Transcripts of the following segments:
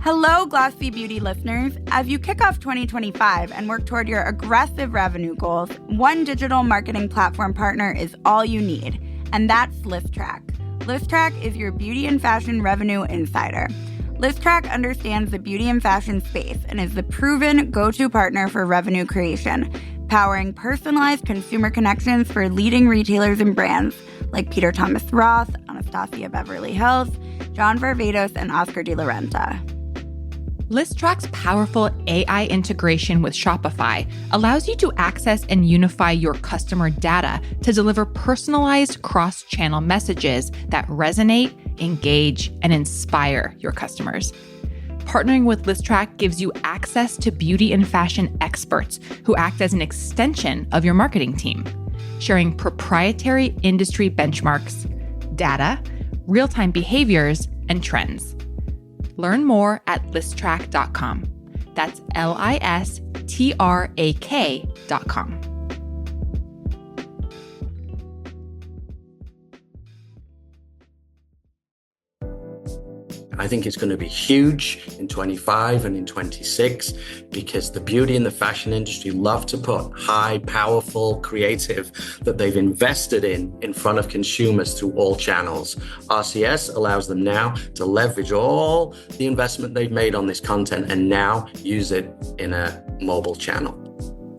Hello, Glossy Beauty listeners. As you kick off 2025 and work toward your aggressive revenue goals, one digital marketing platform partner is all you need, and that's ListTrack. ListTrack is your beauty and fashion revenue insider. ListTrack understands the beauty and fashion space and is the proven go-to partner for revenue creation, powering personalized consumer connections for leading retailers and brands like Peter Thomas Roth, Anastasia Beverly Hills, John Varvatos, and Oscar de la Renta. ListTrack's powerful AI integration with Shopify allows you to access and unify your customer data to deliver personalized cross-channel messages that resonate, engage, and inspire your customers. Partnering with ListTrack gives you access to beauty and fashion experts who act as an extension of your marketing team, sharing proprietary industry benchmarks, data, real-time behaviors, and trends. Learn more at listtrack.com. That's listrak.com. I think it's going to be huge in 25 and in 26 because the beauty and the fashion industry love to put high, powerful, creative that they've invested in front of consumers through all channels. RCS allows them now to leverage all the investment they've made on this content and now use it in a mobile channel.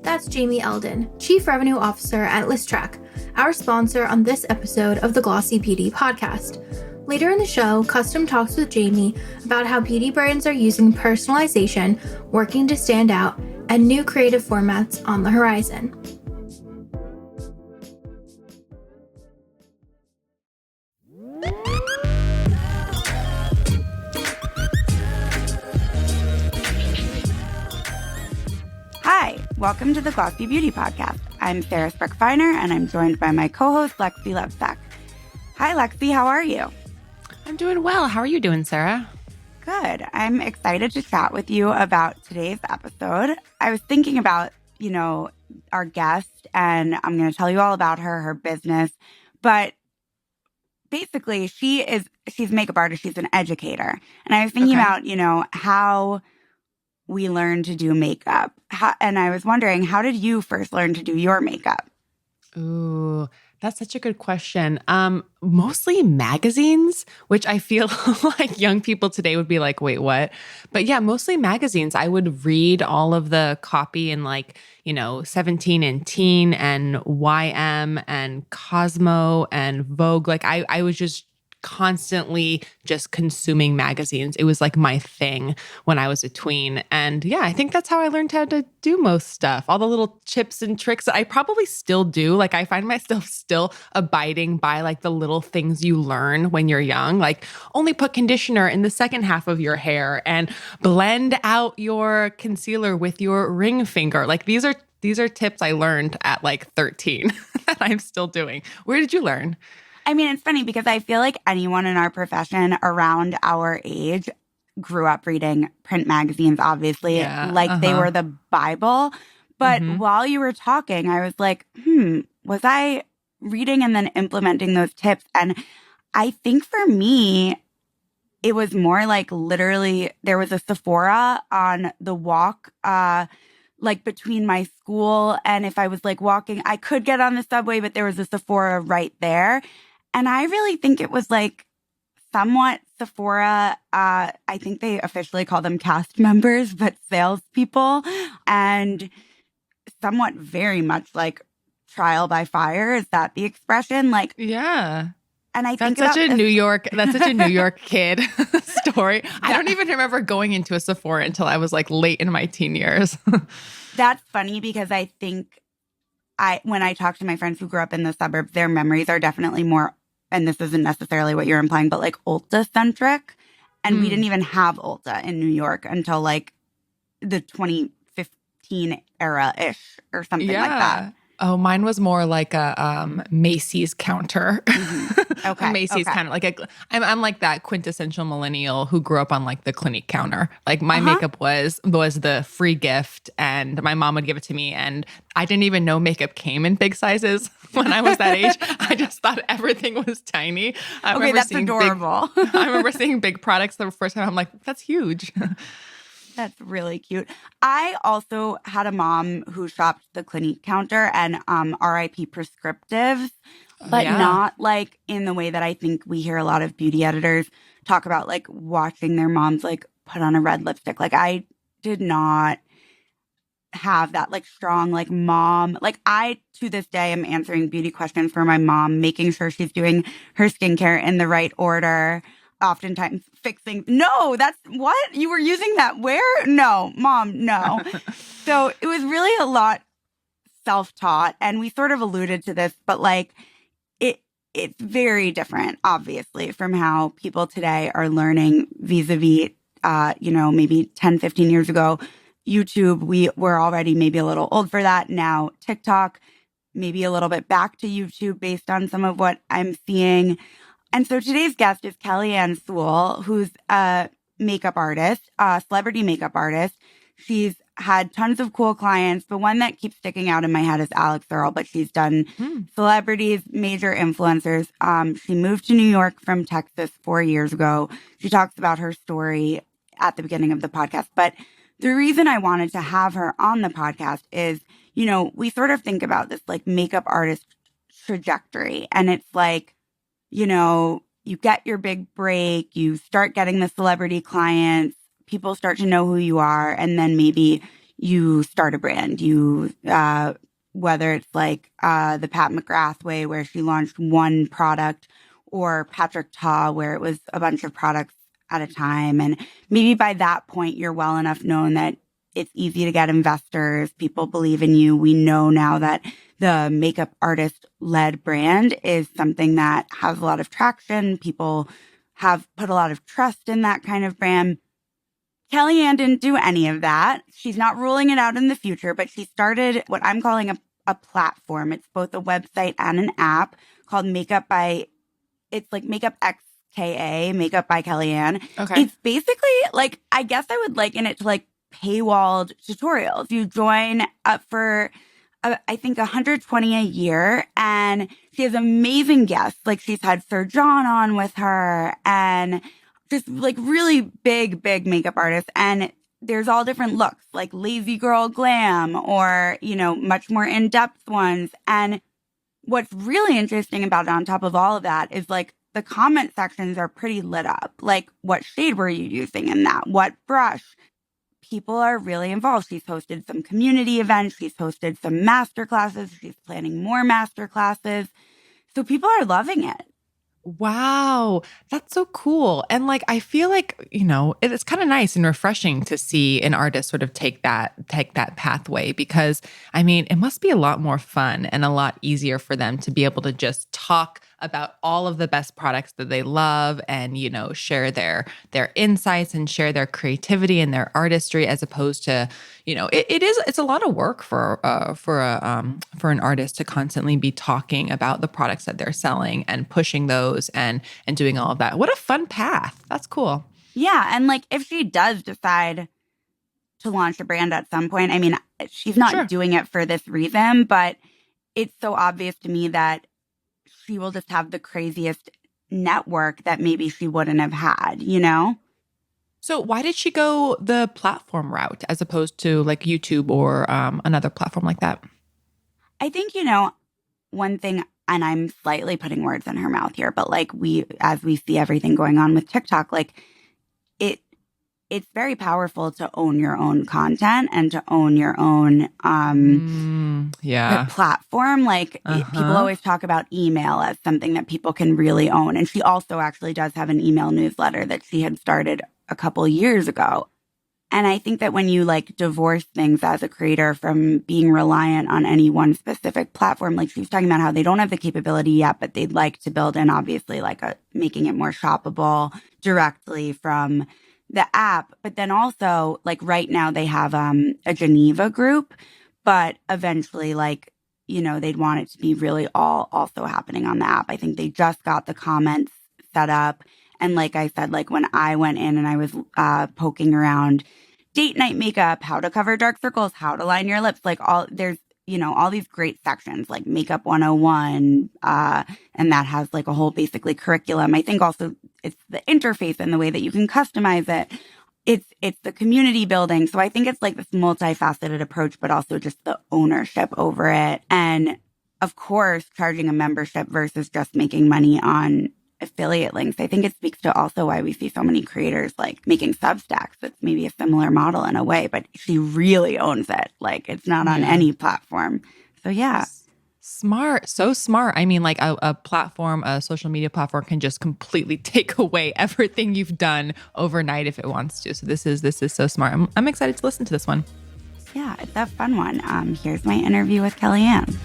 That's Jamie Eldon, Chief Revenue Officer at ListTrack, our sponsor on this episode of the Glossy Beauty Podcast. Later in the show, Custom talks with Jamie about how beauty brands are using personalization, working to stand out, and new creative formats on the horizon. Hi, welcome to the Glossy Beauty Podcast. I'm Sarah Spreckfeiner, and I'm joined by my co-host, Lexi Lovesack. Hi, Lexi. How are you? I'm doing well. How are you doing, Sarah? Good. I'm excited to chat with you about today's episode. I was thinking about, our guest, and I'm going to tell you all about her business. But basically, she's a makeup artist. She's an educator. And I was thinking about, how we learn to do makeup. And I was wondering, how did you first learn to do your makeup? Ooh, that's such a good question. Mostly magazines, which I feel like young people today would be like, wait, what? But yeah, mostly magazines. I would read all of the copy in 17 and Teen and YM and Cosmo and Vogue. I was just constantly just consuming magazines. It was like my thing when I was a tween. And yeah, I think that's how I learned how to do most stuff. All the little tips and tricks that I probably still do. I find myself still abiding by the little things you learn when you're young. Only put conditioner in the second half of your hair and blend out your concealer with your ring finger. These are tips I learned at 13 that I'm still doing. Where did you learn? I mean, it's funny because I feel like anyone in our profession around our age grew up reading print magazines, obviously, they were the Bible. But while you were talking, I was like, was I reading and then implementing those tips? And I think for me, it was more literally there was a Sephora on the walk between my school. And if I was walking, I could get on the subway, but there was a Sephora right there. And I really think it was somewhat Sephora. I think they officially call them cast members, but salespeople, and somewhat very much trial by fire. Is that the expression? Yeah. And I think that's such a New York kid story. I don't even remember going into a Sephora until I was late in my teen years. That's funny because I think when I talk to my friends who grew up in the suburbs, their memories are definitely more, and this isn't necessarily what you're implying, but Ulta-centric. And we didn't even have Ulta in New York until the 2015 era-ish or something like that. Oh, mine was more like a Macy's counter. Mm-hmm. Okay. A Macy's kind of like I'm like that quintessential millennial who grew up on like the Clinique counter. Like my makeup was the free gift, and my mom would give it to me, and I didn't even know makeup came in big sizes when I was that age. I just thought everything was tiny. Okay, that's adorable. I remember seeing big products the first time. I'm like, that's huge. That's really cute. I also had a mom who shopped the Clinique counter and RIP prescriptives, but not like in the way that I think we hear a lot of beauty editors talk about, like watching their moms like put on a red lipstick. Like I did not have that like strong like mom. Like I to this day am answering beauty questions for my mom, making sure she's doing her skincare in the right order. Oftentimes fixing, no, that's what? You were using that where? No, mom, no. So it was really a lot self-taught, and we sort of alluded to this, but like it's very different, obviously, from how people today are learning vis-a-vis, maybe 10, 15 years ago. YouTube, we were already maybe a little old for that. Now TikTok, maybe a little bit back to YouTube based on some of what I'm seeing. And so today's guest is Kelli Anne Sewell, who's a makeup artist, a celebrity makeup artist. She's had tons of cool clients. The one that keeps sticking out in my head is Alex Earle, but she's done celebrities, major influencers. She moved to New York from Texas 4 years ago. She talks about her story at the beginning of the podcast. But the reason I wanted to have her on the podcast is, we sort of think about this like makeup artist trajectory, and it's like, you get your big break, you start getting the celebrity clients, people start to know who you are, and then maybe you start a brand. You, whether it's like the Pat McGrath way, where she launched one product, or Patrick Ta, where it was a bunch of products at a time. And maybe by that point, you're well enough known that it's easy to get investors. People believe in you. We know now that the makeup artist-led brand is something that has a lot of traction. People have put a lot of trust in that kind of brand. Kelli Anne didn't do any of that. She's not ruling it out in the future, but she started what I'm calling a platform. It's both a website and an app called Makeup by Makeup by Kelli Anne. Okay. It's basically like, I guess I would liken it to like paywalled tutorials. You join up for, I think, $120 a year, and she has amazing guests. Like she's had Sir John on with her, and just like really big makeup artists. And there's all different looks, like lazy girl glam, or, much more in-depth ones. And what's really interesting about it on top of all of that is like the comment sections are pretty lit up. Like, what shade were you using in that? What brush? People are really involved. She's hosted some community events. She's hosted some masterclasses. She's planning more masterclasses. So people are loving it. Wow, that's so cool. And like, I feel like, it's kind of nice and refreshing to see an artist sort of take that pathway, because I mean, it must be a lot more fun and a lot easier for them to be able to just talk about all of the best products that they love and, share their insights and share their creativity and their artistry, as opposed to, it's a lot of work for an artist to constantly be talking about the products that they're selling and pushing those and doing all of that. What a fun path. That's cool. Yeah. And like, if she does decide to launch a brand at some point, I mean, she's not doing it for this reason, but it's so obvious to me that she will just have the craziest network that maybe she wouldn't have had, So why did she go the platform route as opposed to like YouTube or another platform like that? I think, one thing, and I'm slightly putting words in her mouth here, but like as we see everything going on with TikTok, like it's very powerful to own your own content and to own your own platform. Like people always talk about email as something that people can really own. And she also actually does have an email newsletter that she had started a couple years ago. And I think that when you like divorce things as a creator from being reliant on any one specific platform, like she's talking about how they don't have the capability yet, but they'd like to build in obviously like making it more shoppable directly from the app. But then also like right now they have a Geneva group, but eventually like, they'd want it to be really all also happening on the app. I think they just got the comments set up. And like I said, like when I went in and I was poking around date night makeup, how to cover dark circles, how to line your lips, like there's, all these great sections like Makeup 101. And that has like a whole basically curriculum. I think also it's the interface and the way that you can customize it. It's the community building. So I think it's like this multifaceted approach, but also just the ownership over it. And of course, charging a membership versus just making money on affiliate links. I think it speaks to also why we see so many creators like making Substacks. It's maybe a similar model in a way, but she really owns it. Like it's not on any platform. So yeah. Smart. So smart. I mean, like a platform, a social media platform can just completely take away everything you've done overnight if it wants to. So this is so smart. I'm excited to listen to this one. Yeah, it's a fun one. Here's my interview with Kelli Anne.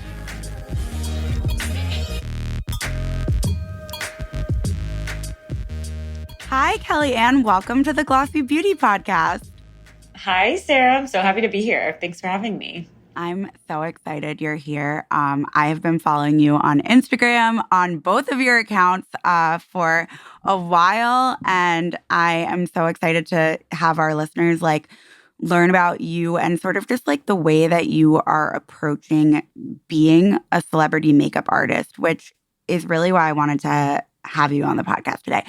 Hi, Kelli Anne. Welcome to the Glossy Beauty Podcast. Hi, Sarah. I'm so happy to be here. Thanks for having me. I'm so excited you're here. I have been following you on Instagram, on both of your accounts for a while, and I am so excited to have our listeners like learn about you and sort of just like the way that you are approaching being a celebrity makeup artist, which is really why I wanted to have you on the podcast today.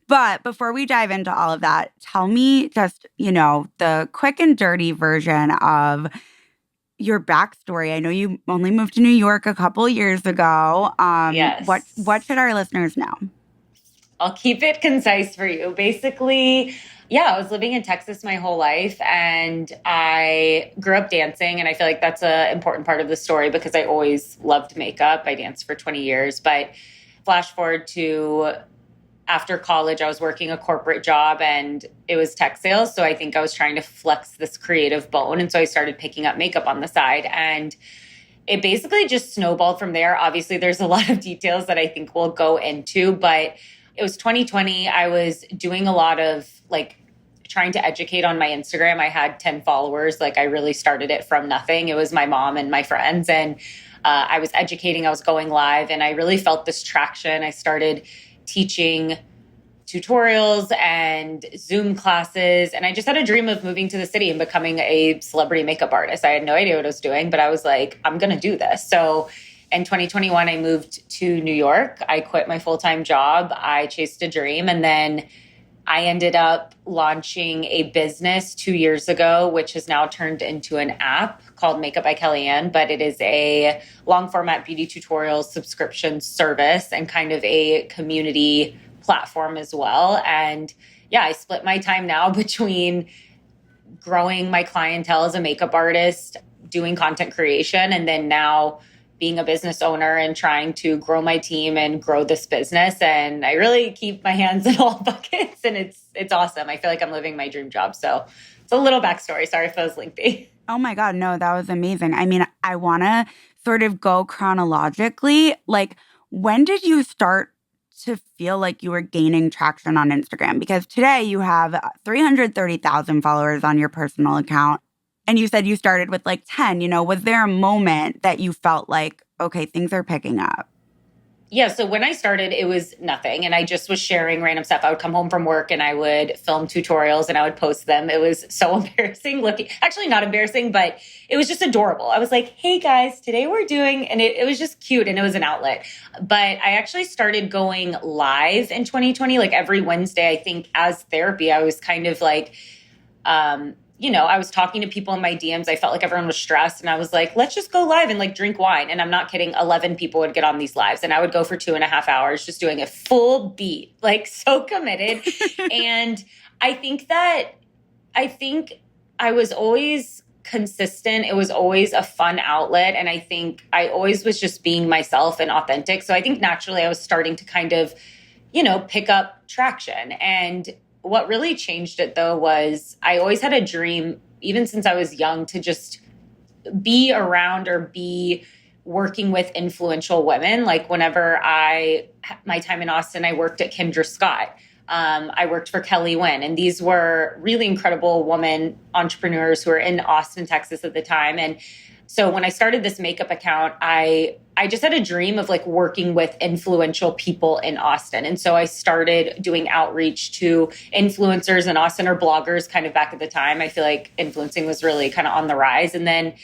But before we dive into all of that, tell me just, the quick and dirty version of your backstory. I know you only moved to New York a couple years ago. Yes. What should our listeners know? I'll keep it concise for you. Basically, I was living in Texas my whole life and I grew up dancing. And I feel like that's an important part of the story because I always loved makeup. I danced for 20 years. But flash forward to after college, I was working a corporate job and it was tech sales. So I think I was trying to flex this creative bone. And so I started picking up makeup on the side and it basically just snowballed from there. Obviously, there's a lot of details that I think we'll go into, but it was 2020. I was doing a lot of like trying to educate on my Instagram. I had 10 followers. Like I really started it from nothing. It was my mom and my friends. And I was educating, I was going live and I really felt this traction. I started teaching tutorials and Zoom classes. And I just had a dream of moving to the city and becoming a celebrity makeup artist. I had no idea what I was doing, but I was like, I'm going to do this. So in 2021, I moved to New York. I quit my full-time job. I chased a dream. And then I ended up launching a business 2 years ago, which has now turned into an app called Makeup by Kelli Anne, but it is a long format beauty tutorial subscription service and kind of a community platform as well. And I split my time now between growing my clientele as a makeup artist, doing content creation, and then now being a business owner and trying to grow my team and grow this business. And I really keep my hands in all buckets and it's awesome. I feel like I'm living my dream job. So it's a little backstory. Sorry if it was lengthy. Oh my God, no, that was amazing. I mean, I want to sort of go chronologically. Like, when did you start to feel like you were gaining traction on Instagram? Because today you have 330,000 followers on your personal account. And you said you started with like 10, was there a moment that you felt like, okay, things are picking up? Yeah. So when I started, it was nothing. And I just was sharing random stuff. I would come home from work and I would film tutorials and I would post them. It was so embarrassing looking. Actually, not embarrassing, but it was just adorable. I was like, hey guys, today we're doing, and it was just cute and it was an outlet. But I actually started going live in 2020, like every Wednesday, I think as therapy. I was kind of like, I was talking to people in my DMs. I felt like everyone was stressed and I was like, let's just go live and like drink wine. And I'm not kidding. 11 people would get on these lives and I would go for 2.5 hours just doing a full beat, like so committed. And I think I was always consistent. It was always a fun outlet. And I think I always was just being myself and authentic. So I think naturally I was starting to kind of, pick up traction. And what really changed it, though, was I always had a dream, even since I was young, to just be around or be working with influential women. Like whenever my time in Austin, I worked at Kendra Scott. I worked for Kelly Wynn. And these were really incredible women entrepreneurs who were in Austin, Texas at the time. And So when I started this makeup account, I just had a dream of like working with influential people in Austin. And so I started doing outreach to influencers in Austin, or bloggers kind of back at the time. I feel like influencing was really kind of on the rise. And then,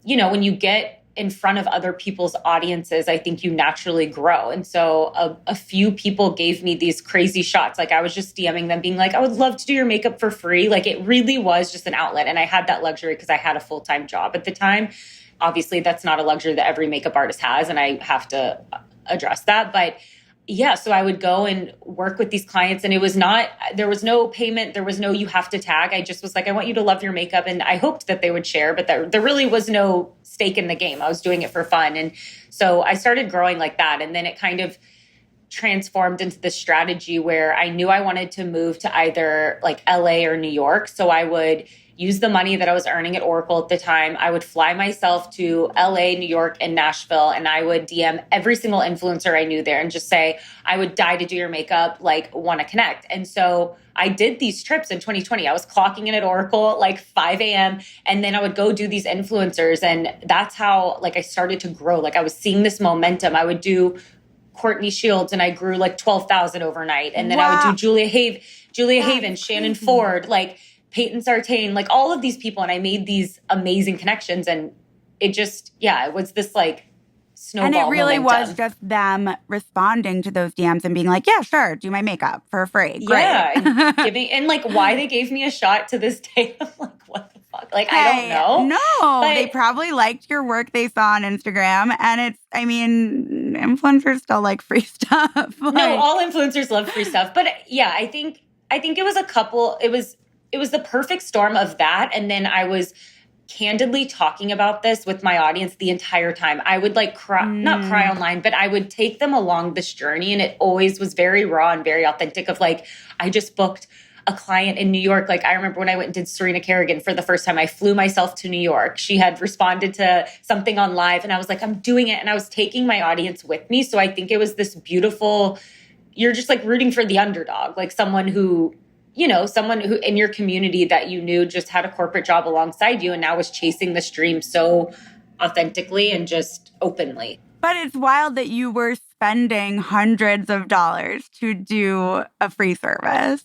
you know, when you get in front of other people's audiences, I think you naturally grow. And so a few people gave me these crazy shots. Like I was just DMing them being like, I would love to do your makeup for free. Like it really was just an outlet. And I had that luxury because I had a full-time job at the time. Obviously, that's not a luxury that every makeup artist has, and I have to address that. But yeah, so I would go and work with these clients, and there was no payment. There was no, you have to tag. I just was like, I want you to love your makeup. And I hoped that they would share, but there really was no stake in the game. I was doing it for fun. And so I started growing like that. And then it kind of transformed into this strategy where I knew I wanted to move to either like LA or New York. So I would use the money that I was earning at Oracle at the time. I would fly myself to LA, New York, and Nashville, and I would DM every single influencer I knew there and just say, I would die to do your makeup, like, want to connect. And so I did these trips in 2020. I was clocking in at Oracle at like 5 a.m. and then I would go do these influencers. And that's how like I started to grow. Like I was seeing this momentum. I would do Courtney Shields and I grew like 12,000 overnight. And then I would do Julia Haven, Shannon Ford, like Peyton Sartain, like all of these people. And I made these amazing connections. And it just, it was this like snowball And it really momentum. was just them responding to those DMs and being like, yeah, sure, do my makeup for free. Great. Yeah. And like why they gave me a shot to this day. I'm like, what the fuck? Like, I don't know. No, they probably liked your work they saw on Instagram. And influencers still like free stuff. No, all influencers love free stuff. But yeah, I think it was it was the perfect storm of that. And then I was candidly talking about this with my audience the entire time. I would like not cry online, but I would take them along this journey. And it always was very raw and very authentic of like, I just booked a client in New York. Like I remember when I went and did Serena Kerrigan for the first time, I flew myself to New York. She had responded to something on live and I was like, I'm doing it. And I was taking my audience with me. So I think it was this beautiful, you're just like rooting for the underdog, like someone who in your community that you knew just had a corporate job alongside you and now was chasing this dream so authentically and just openly. But it's wild that you were spending hundreds of dollars to do a free service.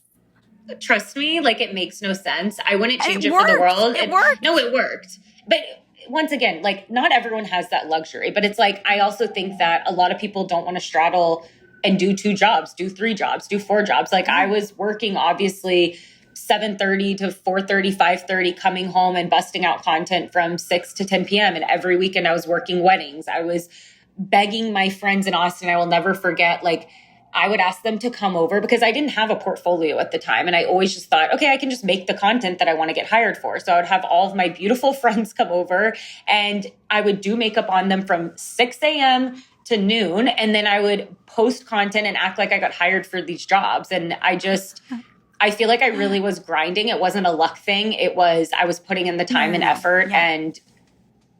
Trust me, like it makes no sense. I wouldn't change it for the world. It worked. No, it worked. But once again, like not everyone has that luxury. But it's like, I also think that a lot of people don't want to straddle and do 2 jobs, do 3 jobs, do 4 jobs. Like I was working obviously 7:30 to 4:30, 5:30, coming home and busting out content from 6 to 10 p.m. And every weekend I was working weddings. I was begging my friends in Austin. I will never forget, like I would ask them to come over because I didn't have a portfolio at the time. And I always just thought, okay, I can just make the content that I want to get hired for. So I would have all of my beautiful friends come over and I would do makeup on them from 6 a.m. to noon. And then I would post content and act like I got hired for these jobs. And I feel like I really was grinding. It wasn't a luck thing. I was putting in the time and effort and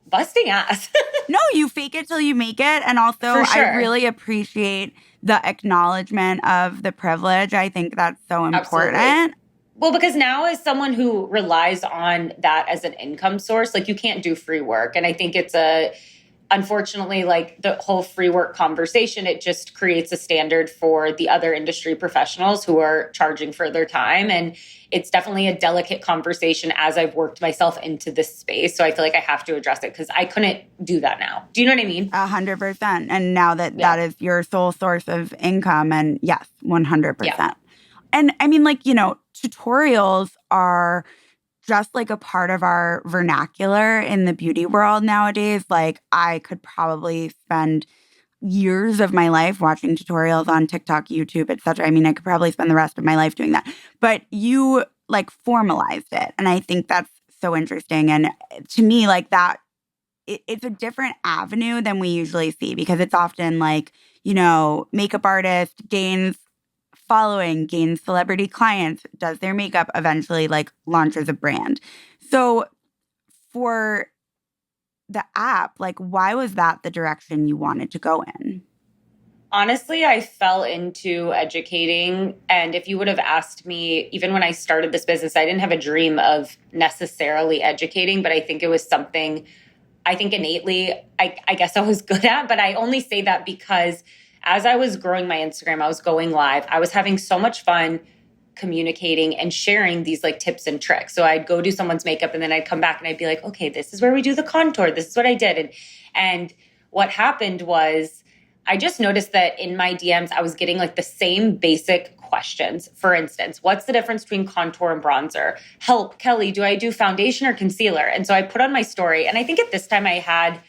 busting ass. No, you fake it till you make it. And also I really appreciate the acknowledgement of the privilege. I think that's so important. Absolutely. Well, because now as someone who relies on that as an income source, like you can't do free work. And I think unfortunately, like the whole free work conversation, it just creates a standard for the other industry professionals who are charging for their time. And it's definitely a delicate conversation as I've worked myself into this space. So I feel like I have to address it because I couldn't do that now. Do you know what I mean? 100%. And now that is your sole source of income. And yes, 100%. Yeah. And I mean, like, tutorials are just like a part of our vernacular in the beauty world nowadays. Like I could probably spend years of my life watching tutorials on TikTok, YouTube, etc. I mean, I could probably spend the rest of my life doing that. But you like formalized it. And I think that's so interesting. And to me, like that, it's a different avenue than we usually see because it's often like, makeup artist gains following, gains celebrity clients, does their makeup, eventually like launches a brand. So for the app, like why was that the direction you wanted to go in? Honestly, I fell into educating. And if you would have asked me, even when I started this business, I didn't have a dream of necessarily educating, but I think it was something I think innately, I guess I was good at, but I only say that because as I was growing my Instagram, I was going live. I was having so much fun communicating and sharing these like tips and tricks. So I'd go do someone's makeup and then I'd come back and I'd be like, okay, this is where we do the contour. This is what I did. And what happened was I just noticed that in my DMs, I was getting like the same basic questions. For instance, what's the difference between contour and bronzer? Help, Kelli, do I do foundation or concealer? And so I put on my story. And I think at this time I had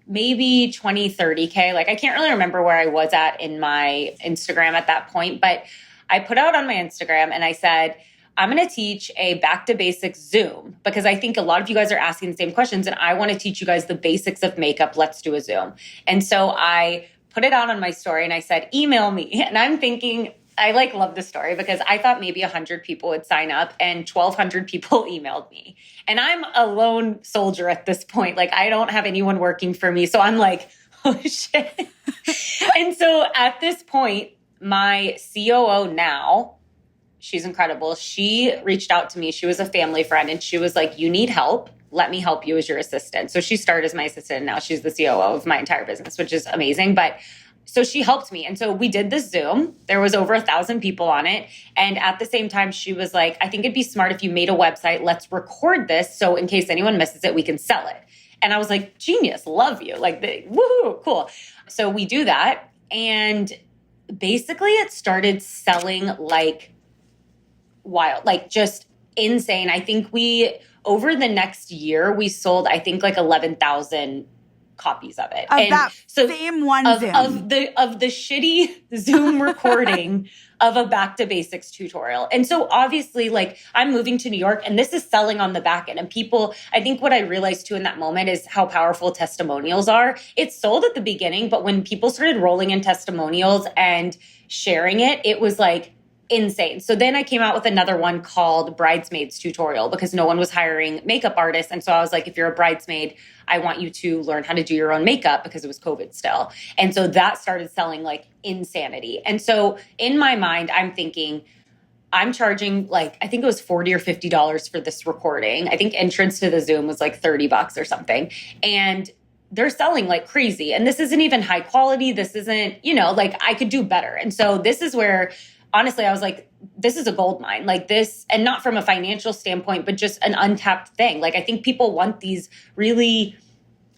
maybe 20, 30K. Like I can't really remember where I was at in my Instagram at that point, but I put out on my Instagram and I said, I'm going to teach a back to basics Zoom because I think a lot of you guys are asking the same questions and I want to teach you guys the basics of makeup. Let's do a Zoom. And so I put it out on my story and I said, email me. And I'm thinking, I like love the story because I thought maybe 100 people would sign up and 1,200 people emailed me. And I'm a lone soldier at this point. Like I don't have anyone working for me. So I'm like, oh shit. And so at this point, my COO now, she's incredible. She reached out to me. She was a family friend and she was like, you need help. Let me help you as your assistant. So she started as my assistant. And now she's the COO of my entire business, which is amazing. But so she helped me. And so we did this Zoom. There was over 1,000 people on it. And at the same time, she was like, I think it'd be smart if you made a website. Let's record this. So in case anyone misses it, we can sell it. And I was like, genius, love you. Like, woohoo, cool. So we do that. And basically it started selling like wild, like just insane. I think over the next year, we sold, I think like 11,000 copies of it. Of and that so same one of, Zoom. Of the shitty Zoom recording of a back to basics tutorial. And so obviously like I'm moving to New York and this is selling on the back end. And people, I think what I realized too in that moment is how powerful testimonials are. It sold at the beginning, but when people started rolling in testimonials and sharing it, it was like insane. So then I came out with another one called Bridesmaids Tutorial because no one was hiring makeup artists. And so I was like, if you're a bridesmaid, I want you to learn how to do your own makeup because it was COVID still. And so that started selling like insanity. And so in my mind, I'm thinking, I'm charging like, I think it was $40 or $50 for this recording. I think entrance to the Zoom was like $30 or something. And they're selling like crazy. And this isn't even high quality. This isn't, like I could do better. And so this is where honestly, I was like, this is a gold mine, like this, and not from a financial standpoint, but just an untapped thing. Like, I think people want these really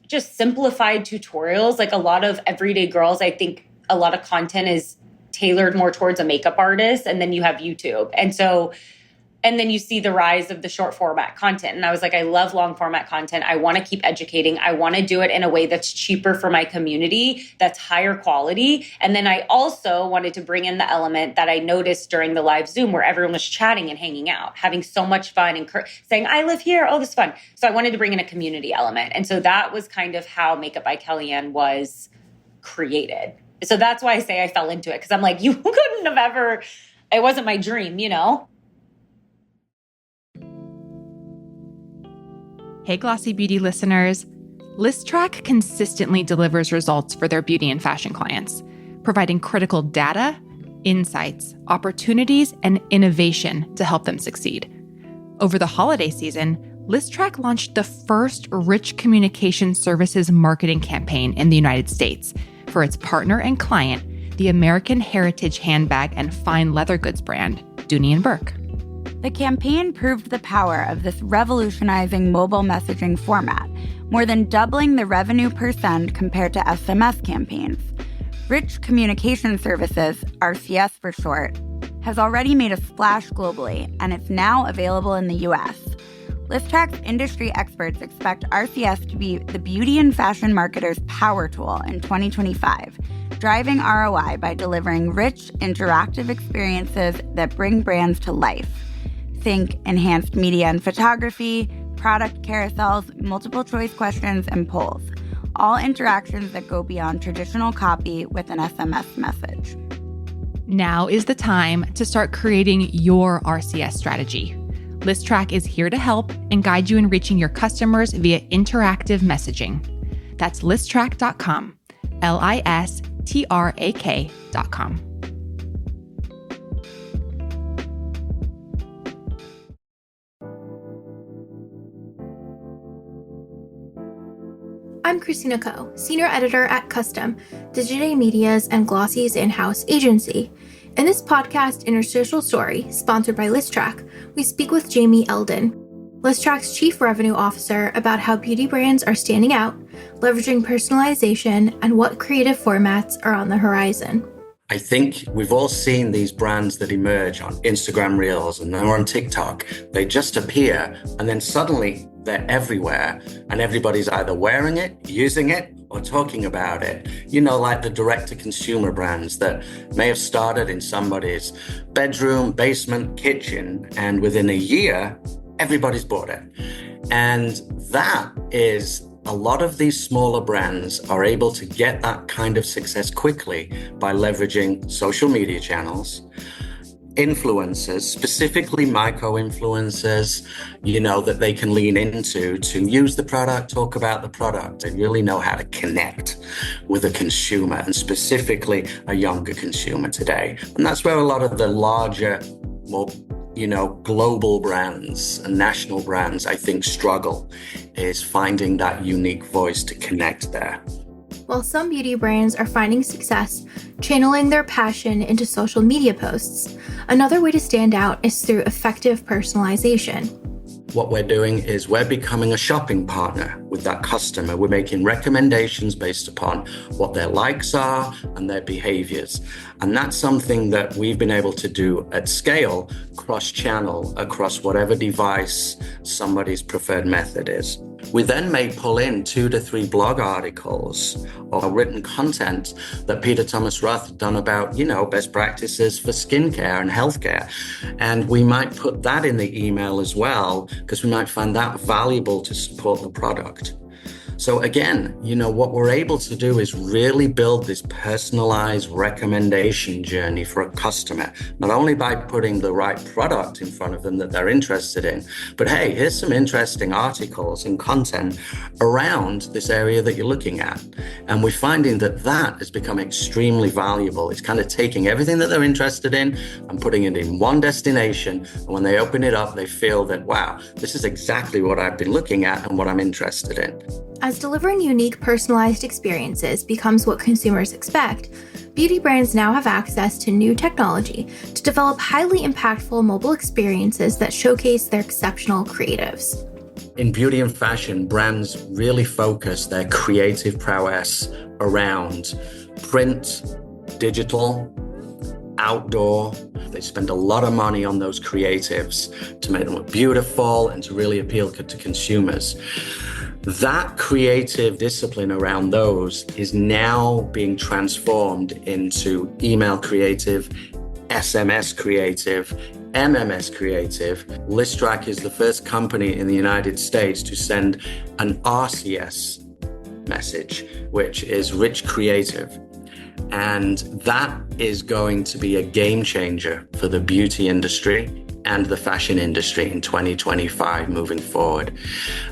just simplified tutorials. Like a lot of everyday girls, I think a lot of content is tailored more towards a makeup artist. And then you have YouTube. And then you see the rise of the short format content. And I was like, I love long format content. I want to keep educating. I want to do it in a way that's cheaper for my community, that's higher quality. And then I also wanted to bring in the element that I noticed during the live Zoom where everyone was chatting and hanging out, having so much fun and saying, I live here. Oh, this is fun. So I wanted to bring in a community element. And so that was kind of how Makeup by Kelli Anne was created. So that's why I say I fell into it. Because I'm like, you couldn't have ever, it wasn't my dream, Hey, Glossy Beauty listeners. ListTrack consistently delivers results for their beauty and fashion clients, providing critical data, insights, opportunities, and innovation to help them succeed. Over the holiday season, ListTrack launched the first rich communication services marketing campaign in the United States for its partner and client, the American heritage handbag and fine leather goods brand, Dooney & Bourke. The campaign proved the power of this revolutionizing mobile messaging format, more than doubling the revenue per send compared to SMS campaigns. Rich Communication Services, RCS for short, has already made a splash globally, and it's now available in the US. ListTrack's industry experts expect RCS to be the beauty and fashion marketer's power tool in 2025, driving ROI by delivering rich, interactive experiences that bring brands to life. Think enhanced media and photography, product carousels, multiple choice questions, and polls. All interactions that go beyond traditional copy with an SMS message. Now is the time to start creating your RCS strategy. ListTrack is here to help and guide you in reaching your customers via interactive messaging. That's listtrack.com, LISTRAK.com. I'm Christina Coe, Senior Editor at Custom, Digiday Media's and Glossy's in-house agency. In this podcast interstitial story, sponsored by ListTrack, we speak with Jamie Eldon, ListTrack's Chief Revenue Officer, about how beauty brands are standing out, leveraging personalization, and what creative formats are on the horizon. I think we've all seen these brands that emerge on Instagram Reels and they're on TikTok. They just appear and then suddenly they're everywhere and everybody's either wearing it, using it, or talking about it. You know, like the direct-to-consumer brands that may have started in somebody's bedroom, basement, kitchen, and within a year, everybody's bought it. And that is a lot of these smaller brands are able to get that kind of success quickly by leveraging social media channels, influencers, specifically micro-influencers, you know, that they can lean into to use the product, talk about the product. They really know how to connect with a consumer, and specifically a younger consumer today. And that's where a lot of the larger, more global brands and national brands, I think, struggle, is finding that unique voice to connect there. While some beauty brands are finding success channeling their passion into social media posts, another way to stand out is through effective personalization. What we're doing is we're becoming a shopping partner with that customer. We're making recommendations based upon what their likes are and their behaviors. And that's something that we've been able to do at scale, cross-channel, across whatever device somebody's preferred method is. We then may pull in 2 to 3 blog articles or written content that Peter Thomas Roth done about, best practices for skincare and healthcare. And we might put that in the email as well, because we might find that valuable to support the product. So again, what we're able to do is really build this personalized recommendation journey for a customer, not only by putting the right product in front of them that they're interested in, but hey, here's some interesting articles and content around this area that you're looking at. And we're finding that has become extremely valuable. It's kind of taking everything that they're interested in and putting it in one destination. And when they open it up, they feel that, wow, this is exactly what I've been looking at and what I'm interested in. As delivering unique, personalized experiences becomes what consumers expect, beauty brands now have access to new technology to develop highly impactful mobile experiences that showcase their exceptional creatives. In beauty and fashion, brands really focus their creative prowess around print, digital, outdoor. They spend a lot of money on those creatives to make them look beautiful and to really appeal to consumers. That creative discipline around those is now being transformed into email creative, SMS creative, MMS creative. ListTrack is the first company in the United States to send an RCS message, which is rich creative. And that is going to be a game changer for the beauty industry and the fashion industry in 2025 moving forward.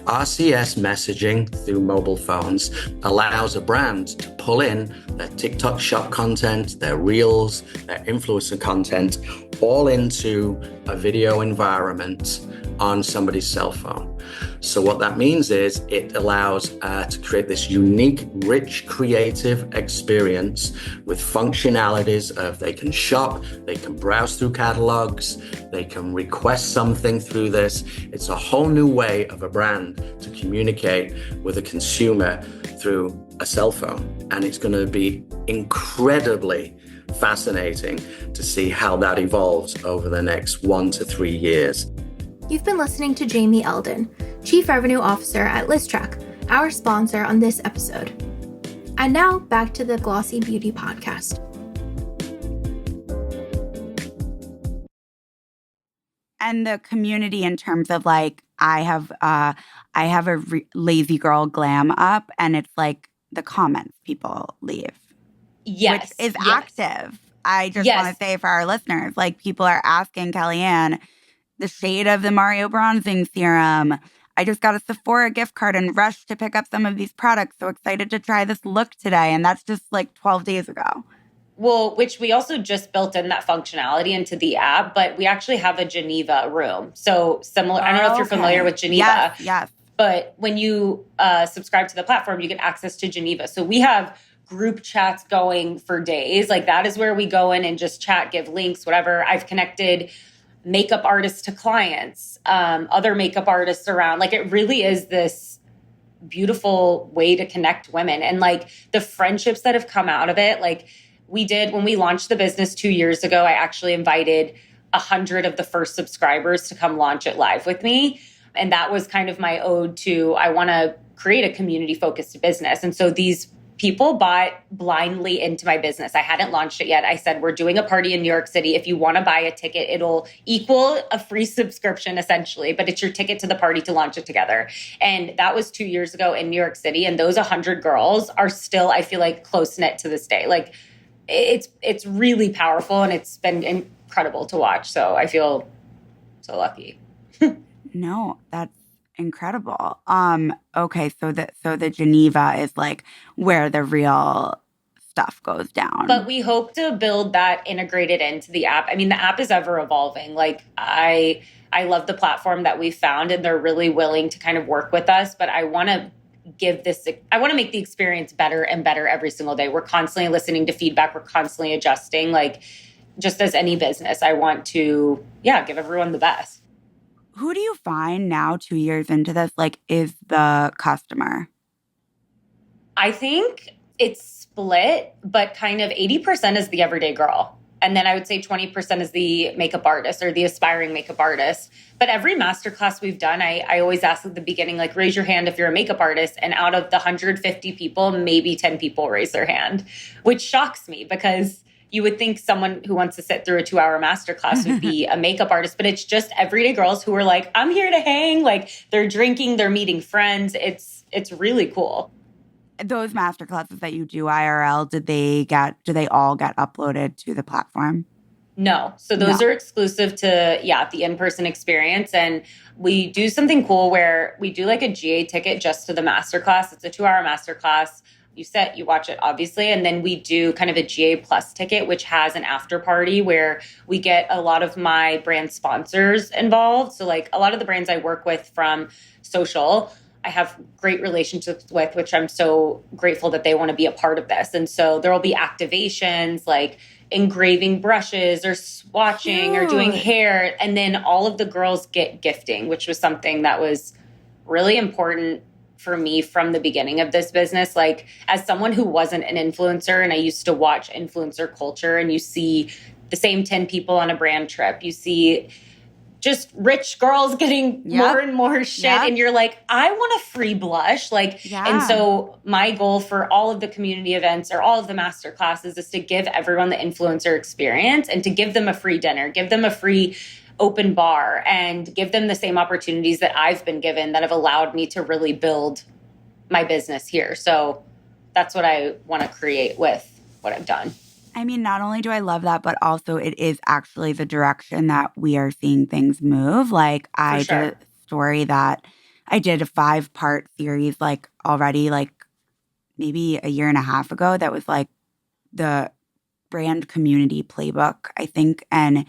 RCS messaging through mobile phones allows a brand to pull in their TikTok shop content, their reels, their influencer content, all into a video environment on somebody's cell phone. So what that means is it allows to create this unique, rich, creative experience with functionalities of they can shop, they can browse through catalogs, they can request something through this. It's a whole new way of a brand to communicate with a consumer through a cell phone. And it's going to be incredibly fascinating to see how that evolves over the next 1 to 3 years. You've been listening to Jamie Eldon, Chief Revenue Officer at ListTrack, our sponsor on this episode. And now back to the Glossy Beauty Podcast. And the community in terms of like, I have a lazy girl glam up, and it's like the comments people leave. Yes. Which is active. I just want to say for our listeners, like people are asking Kelli Anne, the shade of the Mario bronzing serum. I just got a Sephora gift card and rushed to pick up some of these products. So excited to try this look today. And that's just like 12 days ago. Well, which we also just built in that functionality into the app, but we actually have a Geneva room. So similar, I don't know if you're familiar with Geneva. Yes. But when you subscribe to the platform, you get access to Geneva. So we have group chats going for days. Like that is where we go in and just chat, give links, whatever. I've connected makeup artists to clients, other makeup artists around. Like it really is this beautiful way to connect women. And like the friendships that have come out of it, like we did when we launched the business 2 years ago, I actually invited 100 of the first subscribers to come launch it live with me. And that was kind of my ode to, I want to create a community focused business. And so these people bought blindly into my business. I hadn't launched it yet. I said, we're doing a party in New York City. If you want to buy a ticket, it'll equal a free subscription essentially, but it's your ticket to the party to launch it together. And that was 2 years ago in New York City. And those 100 girls are still, I feel like, close knit to this day. Like it's really powerful and it's been incredible to watch. So I feel so lucky. No, that's incredible. Okay, so the Geneva is like where the real stuff goes down. But we hope to build that integrated into the app. I mean, the app is ever evolving. Like I love the platform that we found and they're really willing to kind of work with us, but I want to make the experience better and better every single day. We're constantly listening to feedback. We're constantly adjusting. Like just as any business, I want to, give everyone the best. Who do you find now 2 years into this, like, is the customer? I think it's split, but kind of 80% is the everyday girl. And then I would say 20% is the makeup artist or the aspiring makeup artist. But every masterclass we've done, I always ask at the beginning, like, raise your hand if you're a makeup artist. And out of the 150 people, maybe 10 people raise their hand, which shocks me because you would think someone who wants to sit through a 2-hour masterclass would be a makeup artist, but it's just everyday girls who are like, I'm here to hang. Like they're drinking, they're meeting friends. It's really cool. Those masterclasses that you do IRL, do they all get uploaded to the platform? No. So those are exclusive to, the in-person experience. And we do something cool where we do like a GA ticket just to the masterclass. It's a 2-hour masterclass. You watch it, obviously. And then we do kind of a GA Plus ticket, which has an after party where we get a lot of my brand sponsors involved. So like a lot of the brands I work with from social, I have great relationships with, which I'm so grateful that they want to be a part of this. And so there will be activations like engraving brushes or swatching or doing hair. And then all of the girls get gifting, which was something that was really important for me from the beginning of this business. Like as someone who wasn't an influencer and I used to watch influencer culture and you see the same 10 people on a brand trip, you see just rich girls getting more and more shit. And you're like, I want a free blush. And so my goal for all of the community events or all of the master classes is to give everyone the influencer experience and to give them a free dinner, give them a free open bar and give them the same opportunities that I've been given that have allowed me to really build my business here. So that's what I want to create with what I've done. I mean, not only do I love that, but also it is actually the direction that we are seeing things move. Like I did a story that I did a 5-part series like already like maybe a year and a half ago that was like the brand community playbook, I think. And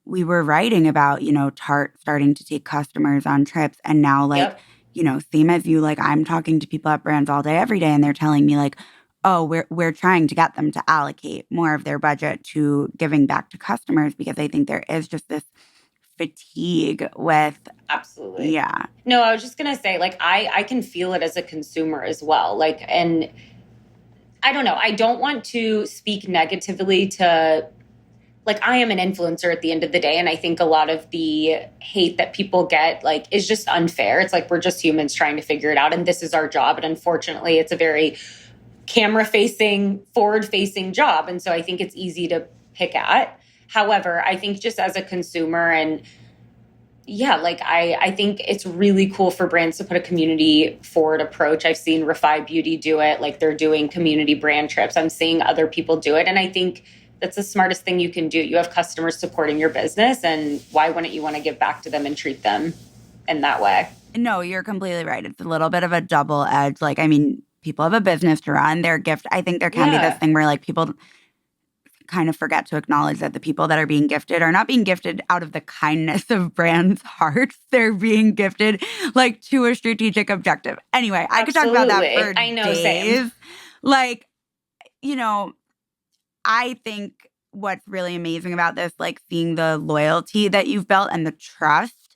we were writing about, Tarte starting to take customers on trips. And now like, same as you, like I'm talking to people at brands all day, every day. And they're telling me like, oh, we're trying to get them to allocate more of their budget to giving back to customers because I think there is just this fatigue with. Absolutely. Yeah. No, I was just going to say like, I can feel it as a consumer as well. Like, and I don't know, I don't want to speak negatively to, like, I am an influencer at the end of the day. And I think a lot of the hate that people get, like, is just unfair. It's like, we're just humans trying to figure it out. And this is our job. And unfortunately, it's a very camera-facing, forward-facing job. And so I think it's easy to pick at. However, I think just as a consumer and I think it's really cool for brands to put a community forward approach. I've seen Refi Beauty do it. Like they're doing community brand trips. I'm seeing other people do it. And I think that's the smartest thing you can do. You have customers supporting your business, and why wouldn't you want to give back to them and treat them in that way? No, you're completely right. It's a little bit of a double edge. Like, I mean, people have a business to run. Their gift, I think there can be this thing where like people kind of forget to acknowledge that the people that are being gifted are not being gifted out of the kindness of brands' hearts. They're being gifted like to a strategic objective. Anyway, I could talk about that for days. Same. Like, you know, I think what's really amazing about this, like seeing the loyalty that you've built and the trust,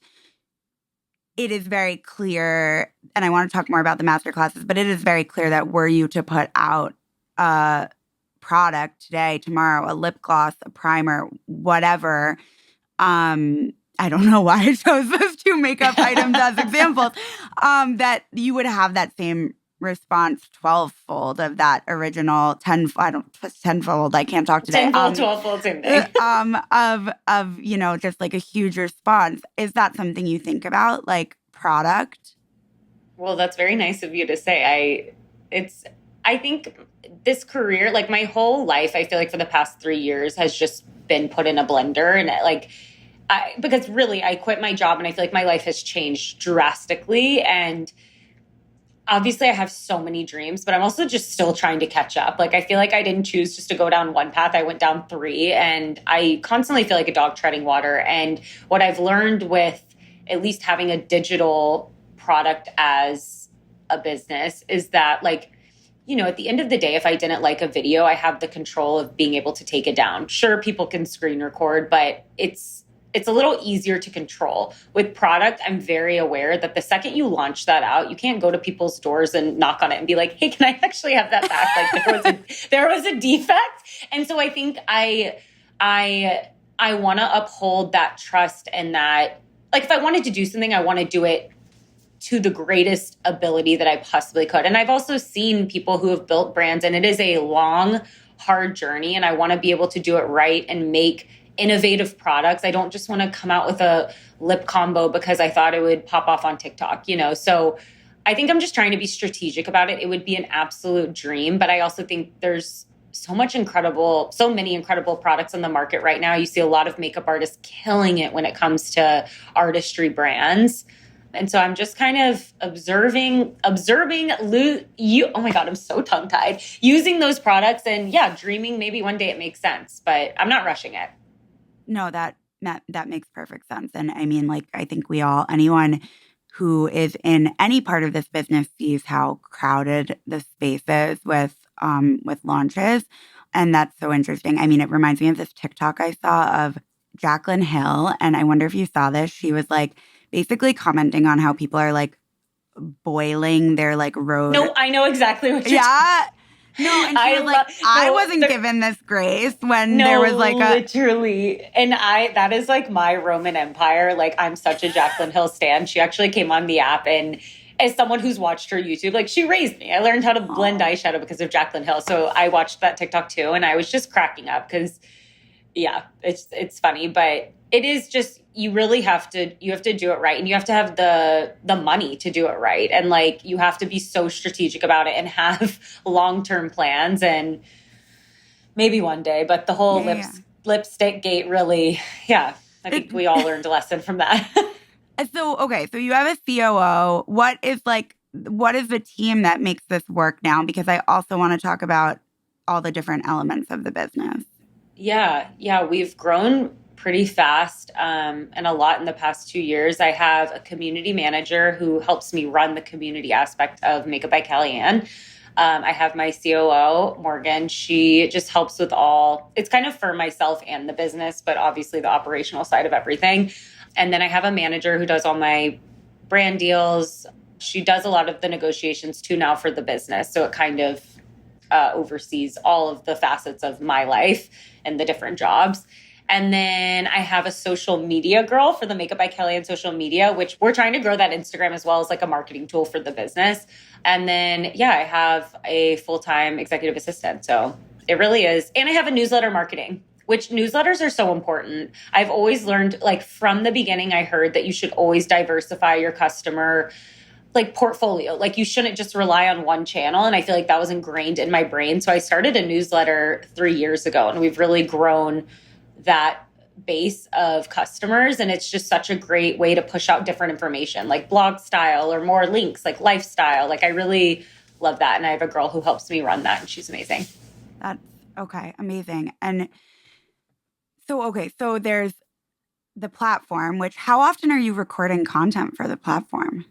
it is very clear, and I want to talk more about the masterclasses, but it is very clear that were you to put out a product today, tomorrow, a lip gloss, a primer, whatever, I don't know why I chose those two makeup items as examples, that you would have that same response 12-fold of that original 10-fold. I can't talk today. 10-fold, 12-fold, same thing. Of, you know, just like a huge response. Is that something you think about, like product? Well, that's very nice of you to say. I think this career, like my whole life, I feel like for the past 3 years has just been put in a blender. And because really I quit my job and I feel like my life has changed drastically. And obviously I have so many dreams, but I'm also just still trying to catch up. Like I feel like I didn't choose just to go down one path. I went down 3, and I constantly feel like a dog treading water. And what I've learned with at least having a digital product as a business is that, like, you know, at the end of the day, if I didn't like a video, I have the control of being able to take it down. Sure, people can screen record, but it's a little easier to control. With product, I'm very aware that the second you launch that out, you can't go to people's doors and knock on it and be like, hey, can I actually have that back? Like there was a defect. And so I think I want to uphold that trust, and that, like, if I wanted to do something, I want to do it to the greatest ability that I possibly could. And I've also seen people who have built brands, and it is a long, hard journey. And I want to be able to do it right and make innovative products. I don't just want to come out with a lip combo because I thought it would pop off on TikTok, you know? So I think I'm just trying to be strategic about it. It would be an absolute dream, but I also think there's so many incredible products on the market right now. You see a lot of makeup artists killing it when it comes to artistry brands. And so I'm just kind of observing oh my God, I'm so tongue-tied, using those products and dreaming maybe one day it makes sense, but I'm not rushing it. No, that makes perfect sense. And I mean, like, I think anyone who is in any part of this business sees how crowded the space is with launches. And that's so interesting. I mean, it reminds me of this TikTok I saw of Jaclyn Hill. And I wonder if you saw this. She was like, basically commenting on how people are like boiling their like road. No, I know exactly what you're talking. No, and she was like, I wasn't given this grace when there was like literally. And that is like my Roman Empire. Like, I'm such a Jaclyn Hill stan. She actually came on the app, and as someone who's watched her YouTube, like, she raised me. I learned how to blend eyeshadow because of Jaclyn Hill. So I watched that TikTok too, and I was just cracking up because it's funny, but it is just, you really have to do it right. And you have to have the money to do it right. And like, you have to be so strategic about it and have long-term plans, and maybe one day, but the whole lipstick gate really, I think we all learned a lesson from that. So you have a COO. What is the team that makes this work now? Because I also want to talk about all the different elements of the business. Yeah, we've grown pretty fast and a lot in the past 2 years. I have a community manager who helps me run the community aspect of Makeup by Kelli Anne. I have my COO, Morgan. She just helps with it's kind of for myself and the business, but obviously the operational side of everything. And then I have a manager who does all my brand deals. She does a lot of the negotiations too now for the business. So it kind of oversees all of the facets of my life and the different jobs. And then I have a social media girl for the Makeup by Kelli Anne social media, which we're trying to grow that Instagram as well as like a marketing tool for the business. And then, I have a full-time executive assistant. So it really is. And I have a newsletter marketing, which newsletters are so important. I've always learned, like, from the beginning, I heard that you should always diversify your customer like portfolio. Like, you shouldn't just rely on one channel. And I feel like that was ingrained in my brain. So I started a newsletter 3 years ago, and we've really grown that base of customers. And it's just such a great way to push out different information, like blog style or more links, like lifestyle. Like, I really love that. And I have a girl who helps me run that, and she's amazing. That's Okay, amazing. And so there's the platform, which how often are you recording content for the platform?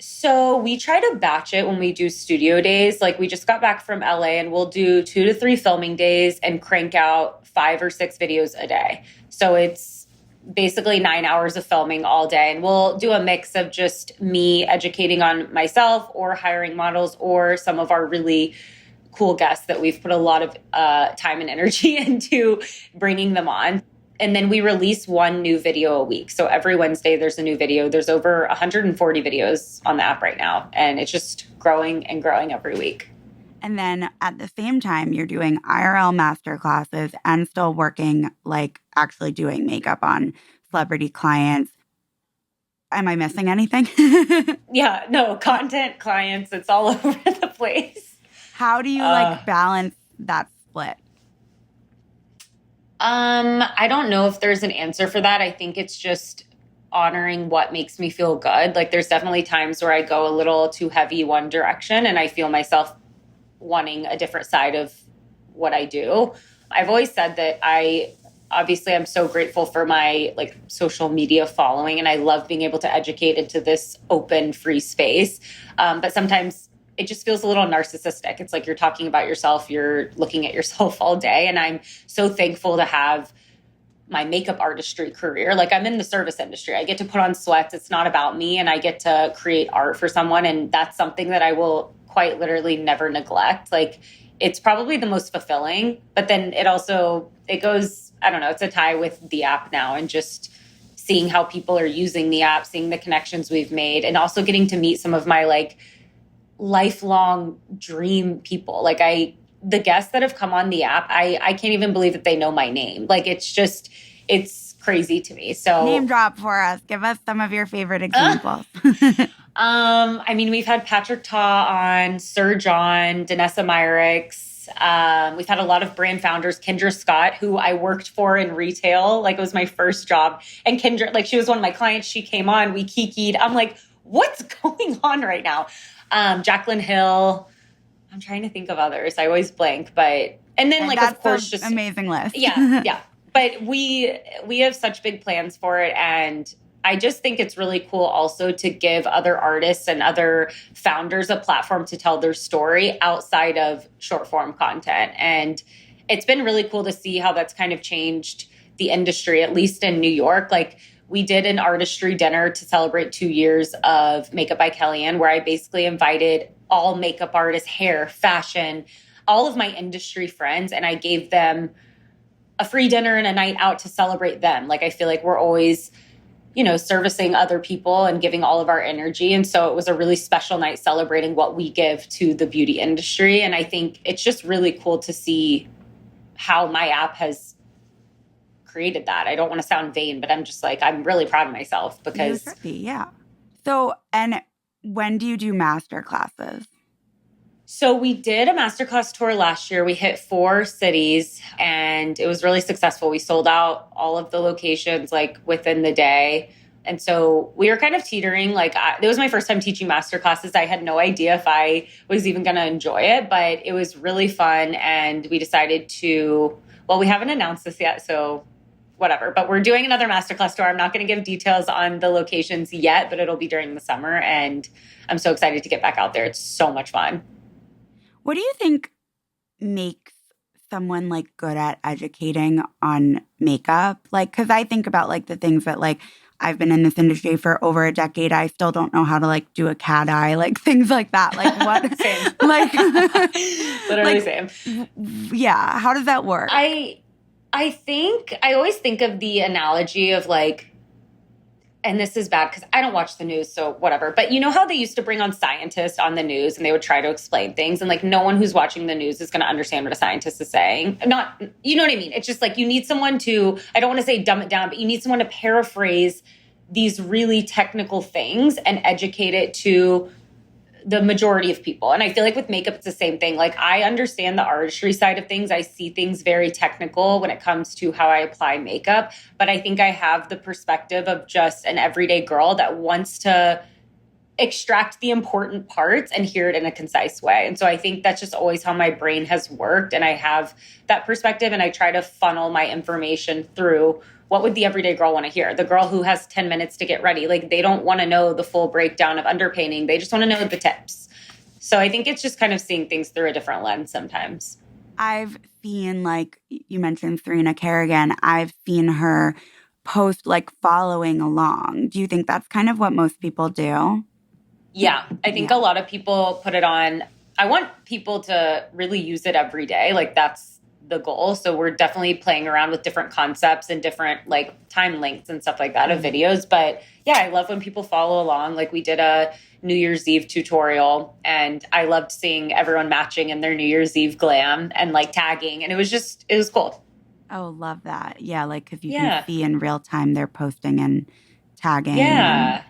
So we try to batch it when we do studio days. Like we just got back from LA and we'll do 2 to 3 filming days and crank out 5 or 6 videos a day. So it's basically 9 hours of filming all day. And we'll do a mix of just me educating on myself or hiring models or some of our really cool guests that we've put a lot of time and energy into bringing them on. And then we release 1 new video a week. So every Wednesday there's a new video. There's over 140 videos on the app right now. And it's just growing and growing every week. And then at the same time, you're doing IRL masterclasses and still working, like actually doing makeup on celebrity clients. Am I missing anything? Yeah, no, content, clients, it's all over the place. How do you balance that split? I don't know if there's an answer for that. I think it's just honoring what makes me feel good. Like there's definitely times where I go a little too heavy one direction and I feel myself wanting a different side of what I do. I've always said that I'm so grateful for my social media following and I love being able to educate into this open, free space. But sometimes it just feels a little narcissistic. It's like you're talking about yourself, you're looking at yourself all day. And I'm so thankful to have my makeup artistry career. Like I'm in the service industry. I get to put on sweats. It's not about me. And I get to create art for someone. And that's something that I will quite literally never neglect. Like it's probably the most fulfilling, but then it goes, I don't know, it's a tie with the app now and just seeing how people are using the app, seeing the connections we've made, and also getting to meet some of my lifelong dream people. The guests that have come on the app, I can't even believe that they know my name. It's crazy to me. So name drop for us. Give us some of your favorite examples. We've had Patrick Ta on, Sir John, Danessa Myricks. We've had a lot of brand founders, Kendra Scott, who I worked for in retail. It was my first job. And Kendra, she was one of my clients. She came on, we kikied. I'm like, what's going on right now? Jaclyn Hill. I'm trying to think of others. I always blank, and of course, just amazing list. Yeah. But we have such big plans for it. And I just think it's really cool also to give other artists and other founders a platform to tell their story outside of short form content. And it's been really cool to see how that's kind of changed the industry, at least in New York. We did an artistry dinner to celebrate 2 years of Makeup by Kelli Anne, where I basically invited all makeup artists, hair, fashion, all of my industry friends, and I gave them a free dinner and a night out to celebrate them. I feel like we're always, servicing other people and giving all of our energy. And so it was a really special night celebrating what we give to the beauty industry. And I think it's just really cool to see how my app has created that. I don't want to sound vain, but I'm just I'm really proud of myself because yeah. So, and when do you do master classes? So we did a masterclass tour last year. We hit 4 cities and it was really successful. We sold out all of the locations within the day. And so we were kind of teetering. It was my first time teaching masterclasses. I had no idea if I was even going to enjoy it, but it was really fun. And we decided we haven't announced this yet, so whatever. But we're doing another masterclass tour. I'm not going to give details on the locations yet, but it'll be during the summer. And I'm so excited to get back out there. It's so much fun. What do you think makes someone good at educating on makeup? Because I think about the things that I've been in this industry for over a decade. I still don't know how to do a cat eye, things like that. What? Same. Literally same. Yeah. How does that work? I think I always think of the analogy of and this is bad because I don't watch the news, so whatever. But you know how they used to bring on scientists on the news and they would try to explain things and no one who's watching the news is going to understand what a scientist is saying. Not, you know what I mean? It's just you need someone to, I don't want to say dumb it down, but you need someone to paraphrase these really technical things and educate it to the majority of people. And I feel with makeup, it's the same thing. I understand the artistry side of things. I see things very technical when it comes to how I apply makeup. But I think I have the perspective of just an everyday girl that wants to extract the important parts and hear it in a concise way. And so I think that's just always how my brain has worked. And I have that perspective, and I try to funnel my information through what would the everyday girl want to hear? The girl who has 10 minutes to get ready. Like, they don't want to know the full breakdown of underpainting. They just want to know the tips. So I think it's just kind of seeing things through a different lens sometimes. I've seen, like you mentioned, Serena Kerrigan, I've seen her post like following along. Do you think that's kind of what most people do? Yeah, I think a lot of people put it on. I want people to really use it every day. Like, that's the goal. So we're definitely playing around with different concepts and different like time lengths and stuff like that of videos. But yeah, I love when people follow along. Like, we did a New Year's Eve tutorial, and I loved seeing everyone matching in their New Year's Eve glam and like tagging. And it was cool. Oh, love that. Yeah, like, because you can see in real time they're posting and tagging. Yeah.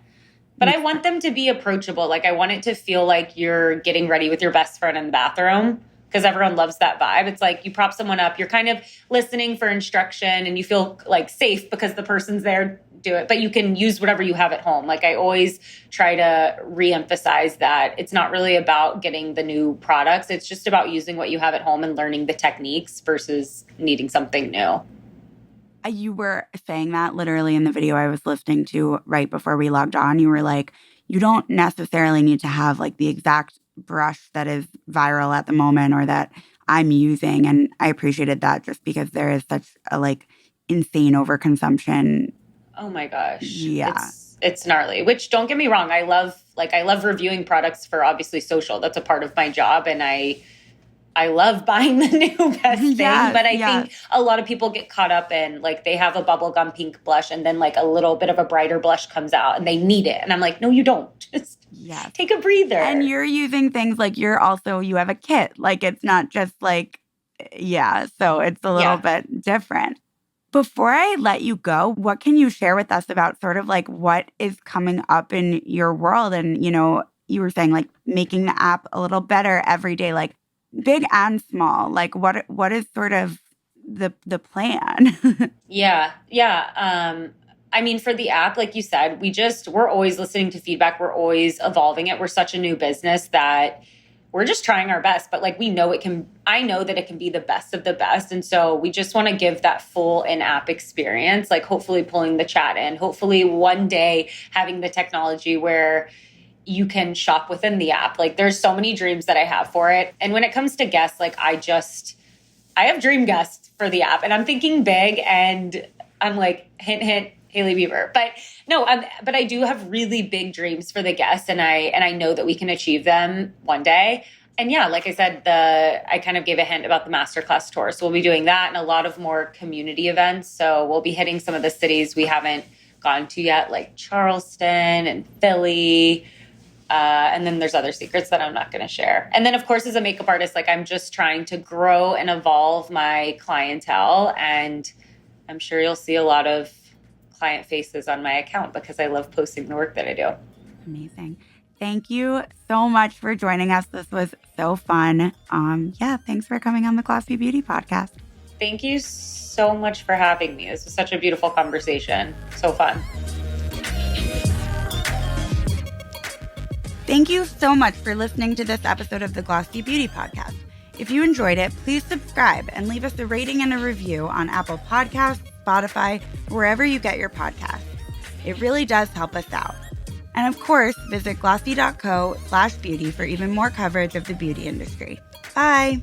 But I want them to be approachable. Like, I want it to feel like you're getting ready with your best friend in the bathroom, because everyone loves that vibe. It's like you prop someone up, you're kind of listening for instruction, and you feel like safe because the person's there to do it. But you can use whatever you have at home. Like, I always try to reemphasize that it's not really about getting the new products. It's just about using what you have at home and learning the techniques versus needing something new. You were saying that literally in the video I was listening to right before we logged on. You were like, you don't necessarily need to have like the exact brush that is viral at the moment or that I'm using. And I appreciated that, just because there is such a like insane overconsumption. Oh my gosh. Yeah. It's gnarly, which, don't get me wrong, I love reviewing products for obviously social. That's a part of my job. And I love buying the new best thing, but I think a lot of people get caught up in like, they have a bubblegum pink blush and then like a little bit of a brighter blush comes out and they need it. And I'm like, no, you don't. Just take a breather. And you're using things like you have a kit. Like, it's not just like, so it's a little bit different. Before I let you go, what can you share with us about sort of like what is coming up in your world? And, you know, you were saying like making the app a little better every day, like big and small. Like, what is sort of the plan? I mean, for the app, like you said, we're always listening to feedback. We're always evolving it. We're such a new business that we're just trying our best, but like, I know that it can be the best of the best. And so we just want to give that full in-app experience, like hopefully pulling the chat in, hopefully one day having the technology where you can shop within the app. Like, there's so many dreams that I have for it. And when it comes to guests, like I have dream guests for the app, and I'm thinking big, and I'm like, hint, hint, Hailey Bieber. But no, but I do have really big dreams for the guests, and I know that we can achieve them one day. And yeah, like I said, I kind of gave a hint about the masterclass tour. So we'll be doing that and a lot of more community events. So we'll be hitting some of the cities we haven't gone to yet, like Charleston and Philly. And then there's other secrets that I'm not going to share. And then, of course, as a makeup artist, like I'm just trying to grow and evolve my clientele. And I'm sure you'll see a lot of client faces on my account because I love posting the work that I do. Amazing. Thank you so much for joining us. This was so fun. Thanks for coming on the Glossy Beauty Podcast. Thank you so much for having me. This was such a beautiful conversation. So fun. Thank you so much for listening to this episode of the Glossy Beauty Podcast. If you enjoyed it, please subscribe and leave us a rating and a review on Apple Podcasts, Spotify, wherever you get your podcasts. It really does help us out. And of course, visit glossy.co/beauty for even more coverage of the beauty industry. Bye.